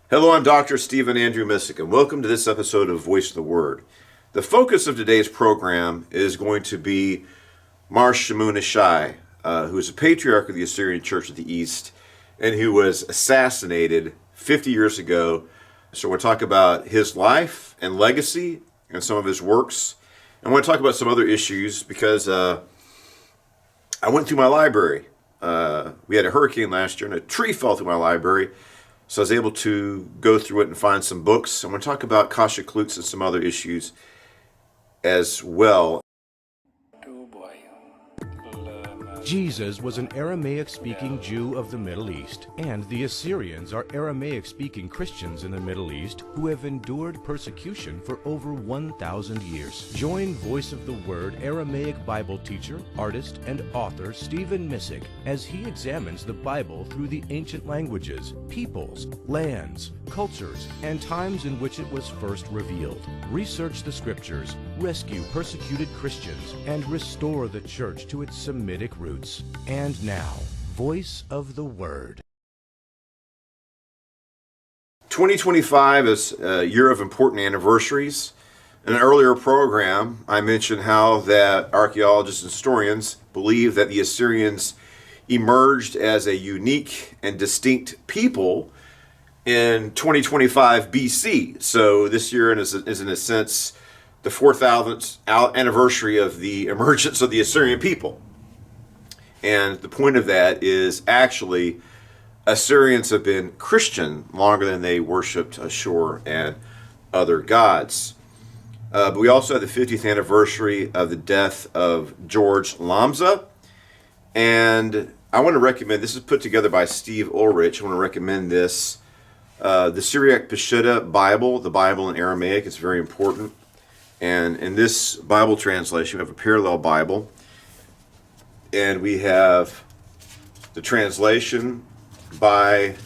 Hello, I'm Dr. Stephen Andrew Missick, and welcome to this episode of Voice of the Word. The focus of today's program is going to be Mar Shamoun Eshai, who is a patriarch of the Assyrian Church of the East, and who was assassinated 50 years ago. So we'll talk about his life and legacy and some of his works. And I want to talk about some other issues because I went through my library. We had a hurricane last year, and a tree fell through my library. So I was able to go through it and find some books. I'm going to talk about Kasha Klutz and some other issues as well. Jesus was an Aramaic-speaking Jew of the Middle East, and the Assyrians are Aramaic-speaking Christians in the Middle East who have endured persecution for over 1,000 years. Join Voice of the Word Aramaic Bible teacher, artist, and author Stephen Missick as he examines the Bible through the ancient languages, peoples, lands, cultures, and times in which it was first revealed. Research the Scriptures, rescue persecuted Christians, and restore the Church to its Semitic roots. And now, Voice of the Word. 2025 is a year of important anniversaries. In an earlier program, I mentioned how that archaeologists and historians believe that the Assyrians emerged as a unique and distinct people in 2025 BC. So this year is in a sense the 4,000th anniversary of the emergence of the Assyrian people. And the point of that is actually Assyrians have been Christian longer than they worshipped Ashur and other gods. But we also have the 50th anniversary of the death of George Lamza. And I want to recommend, this is put together by Steve Ulrich. I want to recommend this. The Syriac Peshitta Bible, the Bible in Aramaic, it's very important. And in this Bible translation, we have a parallel Bible. And we have the translation by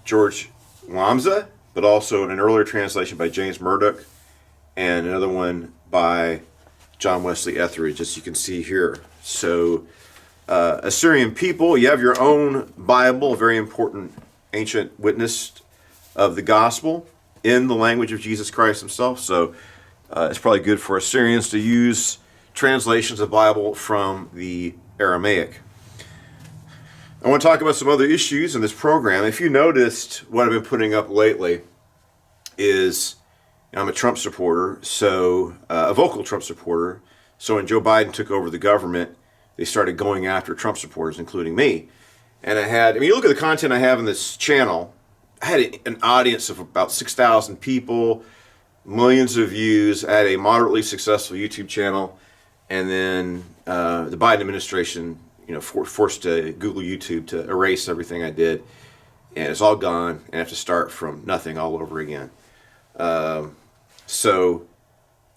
George Lamza, but also an earlier translation by James Murdoch, and another one by John Wesley Etheridge, as you can see here. So, Assyrian people, you have your own Bible, a very important ancient witness of the gospel in the language of Jesus Christ himself. So, it's probably good for Assyrians to use translations of the Bible from the Aramaic. I want to talk about some other issues in this program. If you noticed, what I've been putting up lately is, I'm a Trump supporter, so a vocal Trump supporter. So when Joe Biden took over the government, they started going after Trump supporters, including me. And you look at the content I have in this channel, I had an audience of about 6,000 people, millions of views. I had a moderately successful YouTube channel. And then the Biden administration, forced Google YouTube to erase everything I did, and it's all gone, and I have to start from nothing all over again. So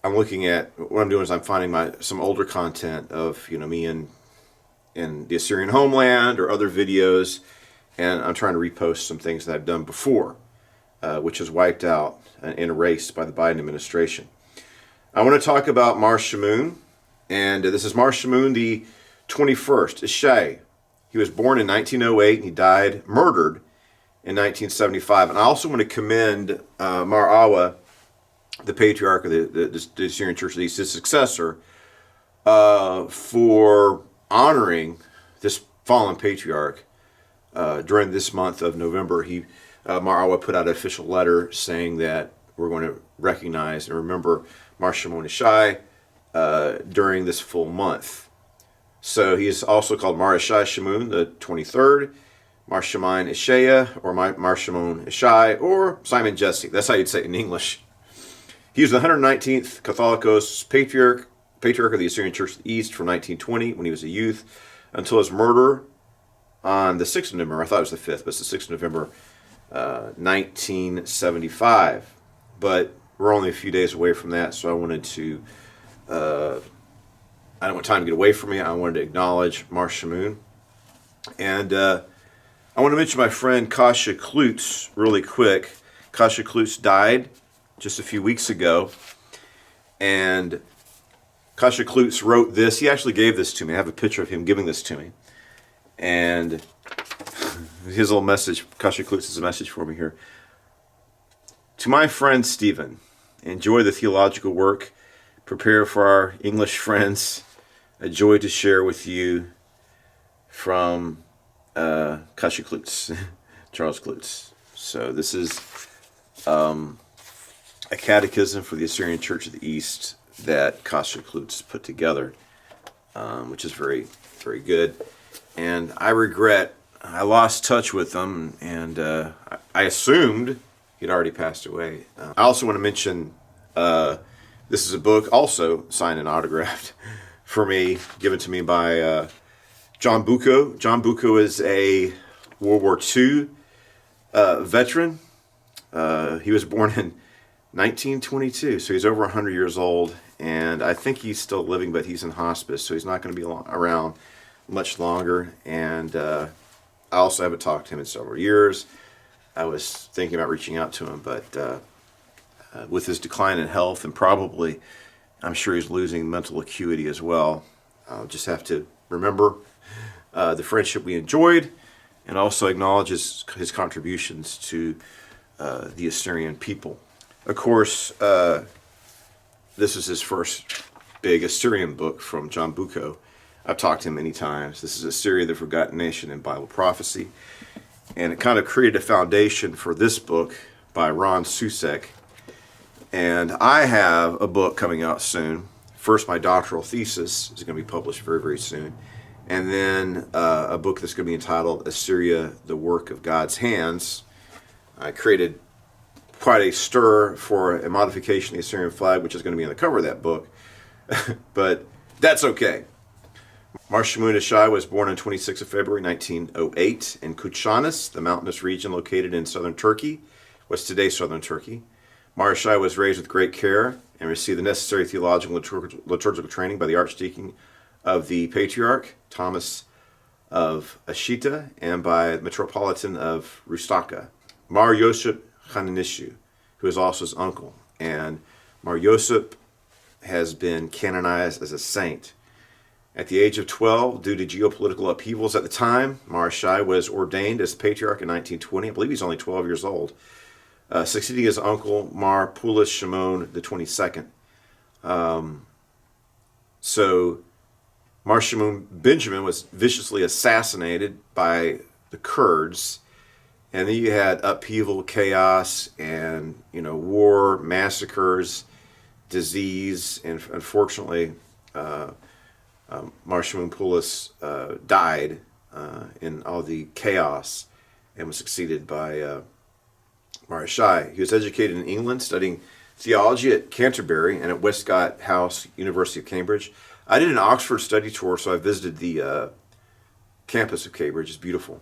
I'm looking at what I'm doing is I'm finding some older content of me in the Assyrian homeland or other videos, and I'm trying to repost some things that I've done before, which was wiped out and erased by the Biden administration. I want to talk about Mar Shamoun. And this is Mar Shamoun the 21st, Eshai. He was born in 1908 and he died murdered in 1975. And I also want to commend Mar Awa, the patriarch of the Assyrian Church of the East, his successor, for honoring this fallen patriarch during this month of November. Mar Awa put out an official letter saying that we're going to recognize and remember Mar Shamoun Eshai during this full month. So he is also called Mar Eshai Shamoun the 23rd, Mar Shamoun Eshai, or Mar Shamoun Eshai, or Simon Jesse. That's how you'd say it in English. He was the 119th Catholicos patriarch of the Assyrian Church of the East from 1920 when he was a youth until his murder on the 6th of November. I thought it was the 5th, but it's the 6th of November, 1975. But we're only a few days away from that, so I wanted to I don't want time to get away from me. I wanted to acknowledge Mar Shamoun. And I want to mention my friend Kasha Klutz really quick. Kasha Klutz died just a few weeks ago. And Kasha Klutz wrote this. He actually gave this to me. I have a picture of him giving this to me. And his little message, Kasha Klutz's message for me here. To my friend Stephen, enjoy the theological work. Prepare for our English friends. A joy to share with you from Kasha Klutz, Charles Klutz. So this is a catechism for the Assyrian Church of the East that Kasha Klutz put together, which is very, very good. And I regret I lost touch with him, and I assumed he'd already passed away. I also want to mention this is a book also signed and autographed for me, given to me by John Bucco. John Bucco is a World War II veteran. He was born in 1922, so he's over 100 years old, and I think he's still living, but he's in hospice, so he's not going to be around much longer. And I also haven't talked to him in several years. I was thinking about reaching out to him, but with his decline in health, and probably, I'm sure he's losing mental acuity as well. I'll just have to remember the friendship we enjoyed, and also acknowledge his contributions to the Assyrian people. Of course, this is his first big Assyrian book from John Bucco. I've talked to him many times. This is Assyria, the Forgotten Nation in Bible Prophecy. And it kind of created a foundation for this book by Ron Susek. And I have a book coming out soon. First, my doctoral thesis is going to be published very, very soon. And then a book that's going to be entitled Assyria, the Work of God's Hands. I created quite a stir for a modification of the Assyrian flag, which is going to be on the cover of that book. But that's okay. Mar Shamoun Eshai was born on 26th of February 1908 in Kuşanis, the mountainous region located in southern Turkey, what's today southern Turkey. Mar Eshai was raised with great care and received the necessary theological and liturgical training by the Archdeacon of the Patriarch, Thomas of Ashita, and by the Metropolitan of Rustaka, Mar Yosip Hananishu, who is also his uncle. And Mar Yosip has been canonized as a saint. At the age of 12, due to geopolitical upheavals at the time, Mar Eshai was ordained as patriarch in 1920. I believe he's only 12 years old, succeeding his uncle Mar Pulis Shamoun the 22nd. So Mar Shamoun Benjamin was viciously assassinated by the Kurds, and then you had upheaval, chaos, and war, massacres, disease, and unfortunately, Mar Shamoun Pulis died in all the chaos and was succeeded by Mar Eshai. He was educated in England, studying theology at Canterbury and at Westcott House, University of Cambridge. I did an Oxford study tour, so I visited the campus of Cambridge. It's beautiful.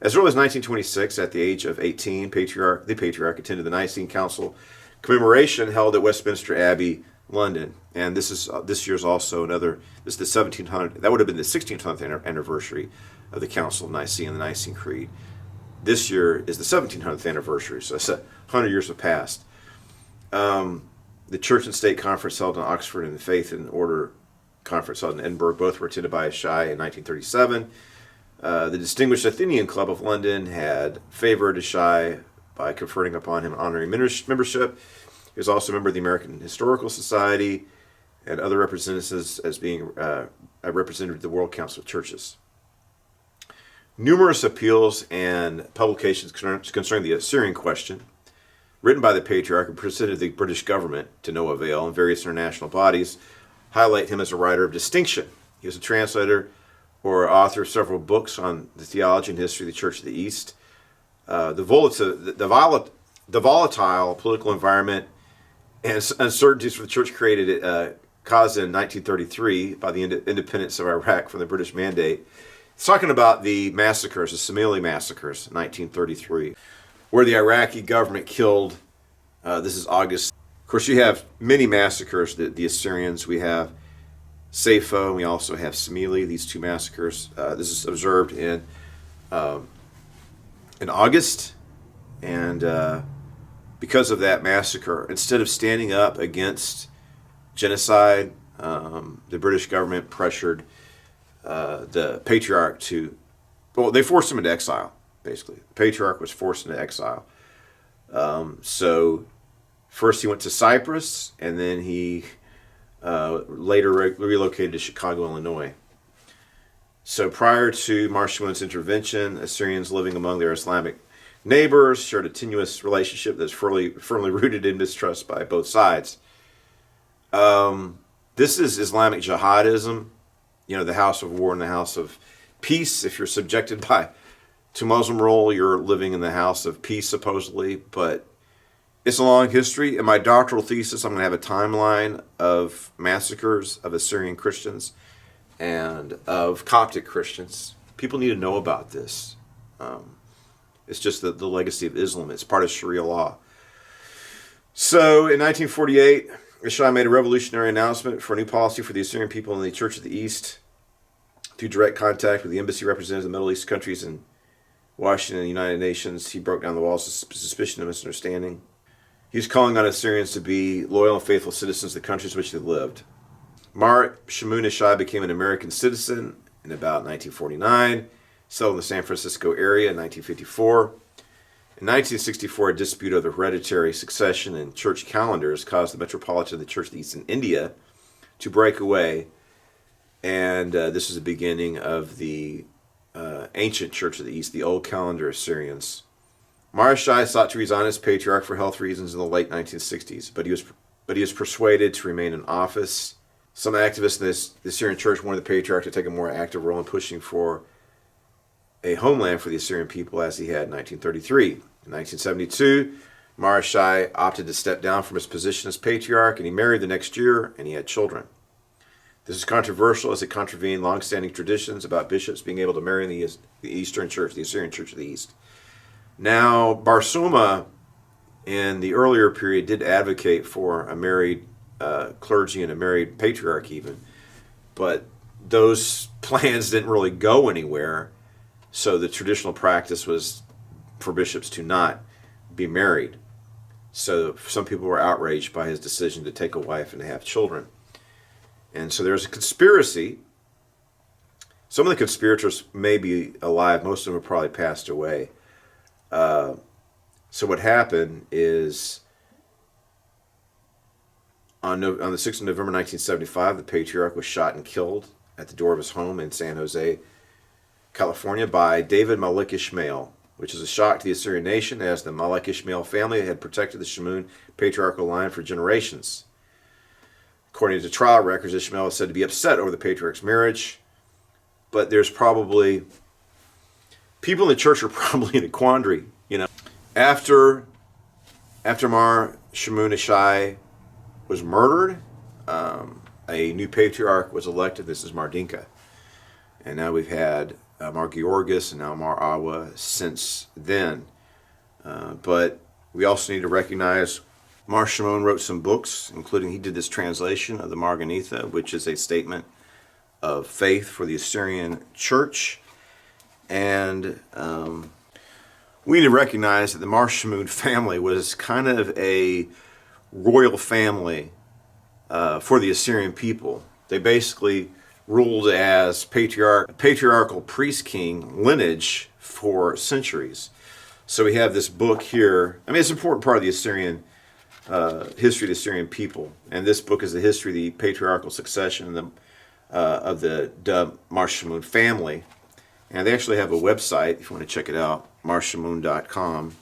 As early as 1926, at the age of 18, the Patriarch attended the Nicene Council commemoration held at Westminster Abbey, London. And this year's also another. This is the 1700. That would have been the 1600th anniversary of the Council of Nicaea and the Nicene Creed. This year is the 1700th anniversary, so that's 100 years have passed. The Church and State Conference held in Oxford and the Faith and Order Conference held in Edinburgh. Both were attended by Eshai in 1937. The Distinguished Athenian Club of London had favored Eshai by conferring upon him an honorary membership. He was also a member of the American Historical Society and other representatives as being a representative of the World Council of Churches. Numerous appeals and publications concerning the Assyrian question, written by the Patriarch and presented to the British government to no avail, and various international bodies highlight him as a writer of distinction. He was a translator or author of several books on the theology and history of the Church of the East. The volatile political environment and uncertainties for the Church caused in 1933 by the independence of Iraq from the British Mandate. It's talking about the massacres, the Samili massacres, in 1933, where the Iraqi government killed, this is August. Of course, you have many massacres, the Assyrians. We have Saipho, and we also have Samili, these two massacres. This is observed in August, and because of that massacre, instead of standing up against genocide, the British government pressured the Patriarch they forced him into exile. basically. The patriarch was forced into exile. So first he went to Cyprus, and then he later relocated to Chicago, Illinois. So prior to Mar Shamoun's intervention, Assyrians living among their Islamic neighbors shared a tenuous relationship that's firmly rooted in mistrust by both sides. This is Islamic jihadism, the house of war and the house of peace. If you're subjected to Muslim rule, you're living in the house of peace, supposedly. But it's a long history. In my doctoral thesis, I'm going to have a timeline of massacres of Assyrian Christians and of Coptic Christians. People need to know about this. It's just the legacy of Islam. It's part of Sharia law. So in 1948, Eshai made a revolutionary announcement for a new policy for the Assyrian people in the Church of the East. Through direct contact with the embassy representatives of the Middle East countries in Washington and the United Nations, he broke down the walls of suspicion and misunderstanding. He was calling on Assyrians to be loyal and faithful citizens of the countries in which they lived. Mar Shamoun Eshai became an American citizen in about 1949, settled in the San Francisco area in 1954. In 1964, a dispute over hereditary succession and church calendars caused the Metropolitan of the Church of the East in India to break away, and this is the beginning of the ancient Church of the East, the Old Calendar Assyrians. Mar Eshai sought to resign as patriarch for health reasons in the late 1960s, but he was persuaded to remain in office. Some activists in the Assyrian Church wanted the patriarch to take a more active role in pushing for a homeland for the Assyrian people as he had in 1933. In 1972, Mar Eshai opted to step down from his position as patriarch, and he married the next year, and he had children. This is controversial as it contravened long-standing traditions about bishops being able to marry in the Eastern Church, the Assyrian Church of the East. Now, Barsuma, in the earlier period, did advocate for a married clergy and a married patriarch even, but those plans didn't really go anywhere, so the traditional practice was for bishops to not be married. So some people were outraged by his decision to take a wife and to have children. And so there's a conspiracy. Some of the conspirators may be alive. Most of them have probably passed away. So what happened is on the 6th of November 1975, the patriarch was shot and killed at the door of his home in San Jose, California, by David Malik Ishmael, which is a shock to the Assyrian nation, as the Malik Ishmael family had protected the Shamoun patriarchal line for generations. According to trial records, Ishmael is said to be upset over the patriarch's marriage, but there's probably people in the church are probably in a quandary. After Mar Shamoun Eshai was murdered, a new patriarch was elected. This is Mar Dinka, and now we've had Mar Georgis and now Mar Awa since then. But we also need to recognize Mar Shamoun wrote some books, including he did this translation of the Marganitha, which is a statement of faith for the Assyrian church. And we need to recognize that the Mar Shamoun family was kind of a royal family for the Assyrian people. They basically ruled as patriarchal priest-king lineage for centuries. So we have this book here. I mean, it's an important part of the Assyrian history of the Assyrian people. And this book is the history of the patriarchal succession of the Mar Shamoun family. And they actually have a website, if you want to check it out, marshamoun.com.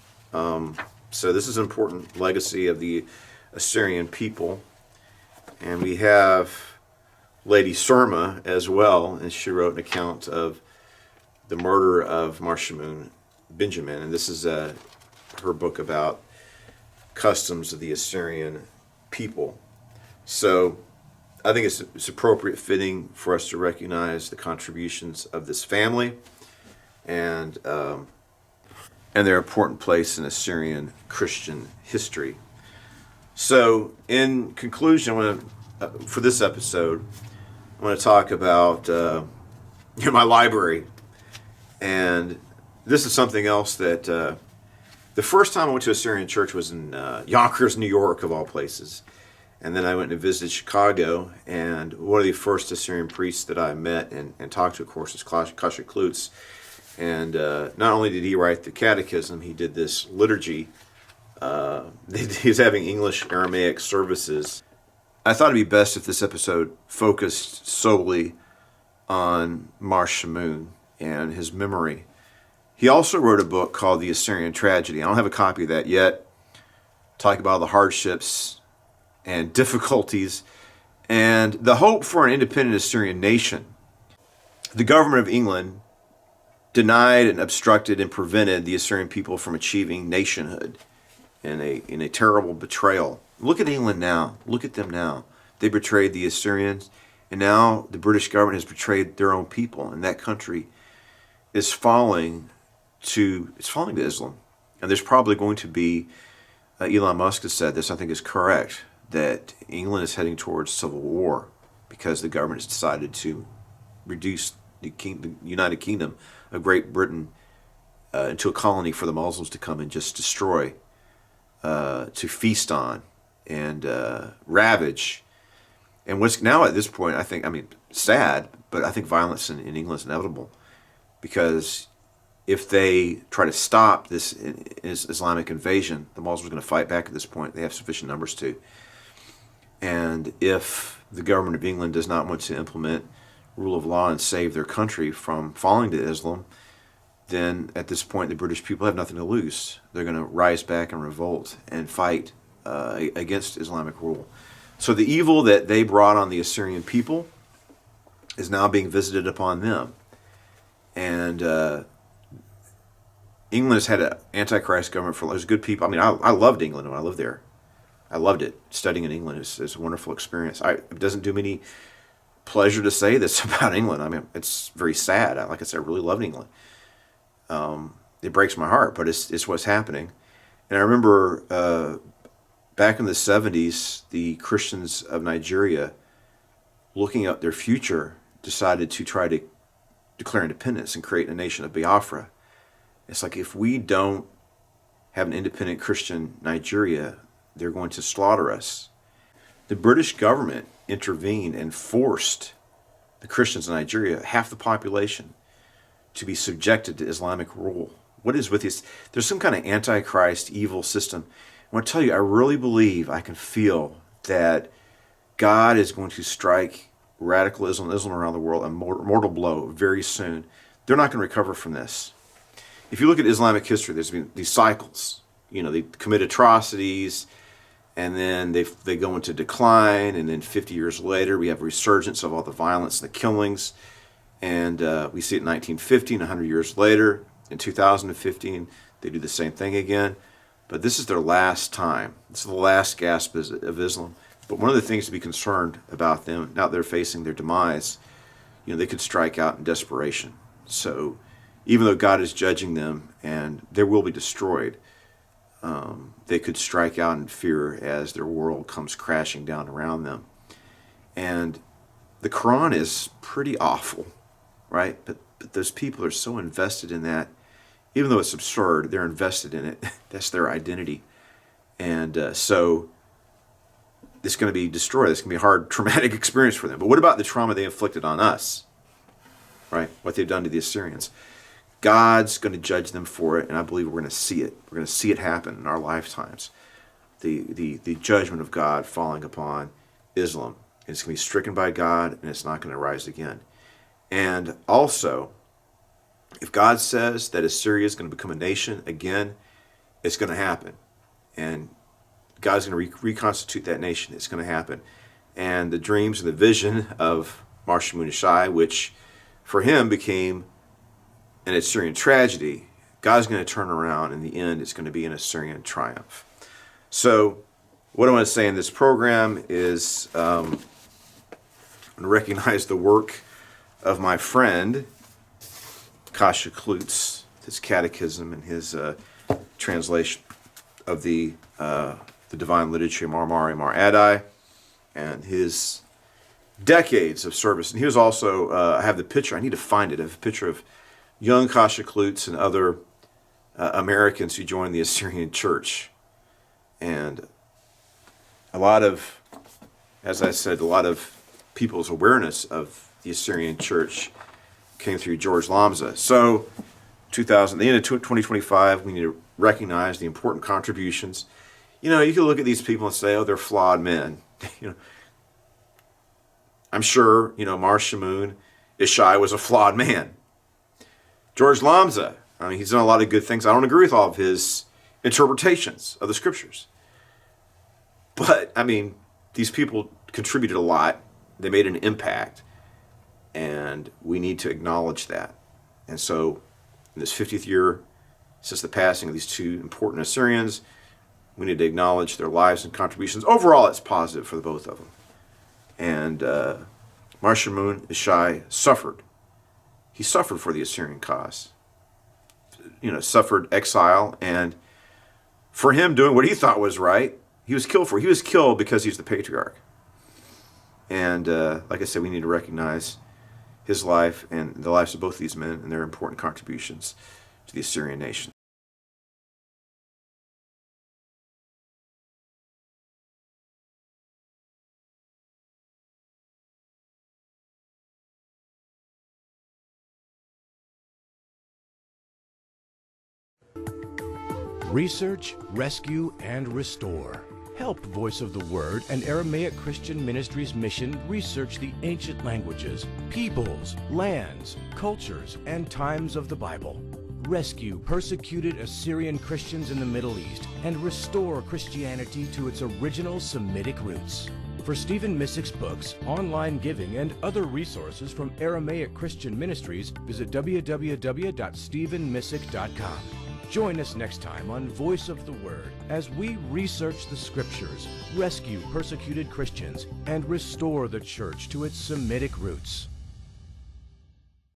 So this is an important legacy of the Assyrian people. And we have Lady Surma as well, and she wrote an account of the murder of Mar Shamoun Benjamin. And this is her book about customs of the Assyrian people. So I think it's appropriate, fitting for us to recognize the contributions of this family and their important place in Assyrian Christian history. So, in conclusion, for this episode, I want to talk about my library, and this is something else that the first time I went to a Assyrian church was in Yonkers, New York, of all places. And then I went and visited Chicago, and one of the first Assyrian priests that I met and talked to, of course, is Kasha Klutz. And not only did he write the catechism, he did this liturgy. He's having English Aramaic services. I thought it'd be best if this episode focused solely on Mar Shamoun and his memory. He also wrote a book called The Assyrian Tragedy. I don't have a copy of that yet. Talking about the hardships and difficulties and the hope for an independent Assyrian nation. The government of England denied and obstructed and prevented the Assyrian people from achieving nationhood in a terrible betrayal. Look at England now. Look at them now. They betrayed the Assyrians, and now the British government has betrayed their own people, and that country is falling to Islam. And there's probably going to be, Elon Musk has said this, I think is correct, that England is heading towards civil war because the government has decided to reduce the United Kingdom of Great Britain into a colony for the Muslims to come and just destroy, to feast on and ravage. And what's now at this point, sad, but I think violence in England is inevitable, because if they try to stop this Islamic invasion, the Muslims are going to fight back at this point. They have sufficient numbers to. And if the government of England does not want to implement rule of law and save their country from falling to Islam, then at this point the British people have nothing to lose. They're going to rise back and revolt and fight against Islamic rule. So the evil that they brought on the Assyrian people is now being visited upon them. And England has had an antichrist government for there's good people. I loved England when I lived there. I loved it. Studying in England is a wonderful experience. It doesn't do me any pleasure to say this about England. It's very sad. Like I said, I really loved England. It breaks my heart, but it's what's happening. And I remember back in the 70s, the Christians of Nigeria, looking at their future, decided to try to declare independence and create a nation of Biafra. It's like, if we don't have an independent Christian Nigeria, they're going to slaughter us. The British government intervened and forced the Christians in Nigeria, half the population, to be subjected to Islamic rule. What is with this? There's some kind of antichrist evil system. I want to tell you, I really believe, I can feel that God is going to strike radical Islam around the world a mortal blow very soon. They're not going to recover from this. If you look at Islamic history, there's been these cycles. They commit atrocities, and then they go into decline, and then 50 years later we have a resurgence of all the violence and the killings, and we see it in 1915, 100 years later. In 2015, they do the same thing again. But this is their last time. This is the last gasp of Islam. But one of the things to be concerned about them, now they're facing their demise, they could strike out in desperation. So even though God is judging them and they will be destroyed, they could strike out in fear as their world comes crashing down around them. And the Quran is pretty awful, right? But those people are so invested in that. Even though it's absurd, they're invested in it. That's their identity. And so it's going to be destroyed. It's going to be a hard, traumatic experience for them. But what about the trauma they inflicted on us? Right? What they've done to the Assyrians. God's going to judge them for it, and I believe we're going to see it. We're going to see it happen in our lifetimes. The judgment of God falling upon Islam. It's going to be stricken by God, and it's not going to rise again. And also, if God says that Assyria is going to become a nation again, it's going to happen. And God's going to reconstitute that nation. It's going to happen. And the dreams and the vision of Shamoun Eshai, which for him became an Assyrian tragedy, God's going to turn around. In the end, it's going to be an Assyrian triumph. So what I want to say in this program is I want to recognize the work of my friend, Kasha Klutz, his catechism and his translation of the divine literature, Mar Adai, and his decades of service. And he was also, I have the picture, I need to find it, I have a picture of young Kasha Klutz and other Americans who joined the Assyrian church. And a lot of, as I said, a lot of people's awareness of the Assyrian church came through George Lamza. So the end of 2025, we need to recognize the important contributions. You know, you can look at these people and say, oh, they're flawed men. You know, I'm sure, you know, Mar Shamoun Eshai was a flawed man. George Lamza, I mean, he's done a lot of good things. I don't agree with all of his interpretations of the scriptures. But, I mean, these people contributed a lot. They made an impact. And we need to acknowledge that. And so, in this 50th year since the passing of these two important Assyrians, we need to acknowledge their lives and contributions. Overall, it's positive for the both of them. And Mar Shamoun Eshai suffered. He suffered for the Assyrian cause. You know, suffered exile, and for him doing what he thought was right, he was killed for. He was killed because he's the patriarch. And like I said, we need to recognize his life and the lives of both these men and their important contributions to the Assyrian nation. Research, rescue, and restore. Help Voice of the Word and Aramaic Christian Ministries mission research the ancient languages, peoples, lands, cultures, and times of the Bible. Rescue persecuted Assyrian Christians in the Middle East and restore Christianity to its original Semitic roots. For Stephen Missick's books, online giving, and other resources from Aramaic Christian Ministries, visit www.stephenmissick.com. Join us next time on Voice of the Word as we research the Scriptures, rescue persecuted Christians, and restore the Church to its Semitic roots.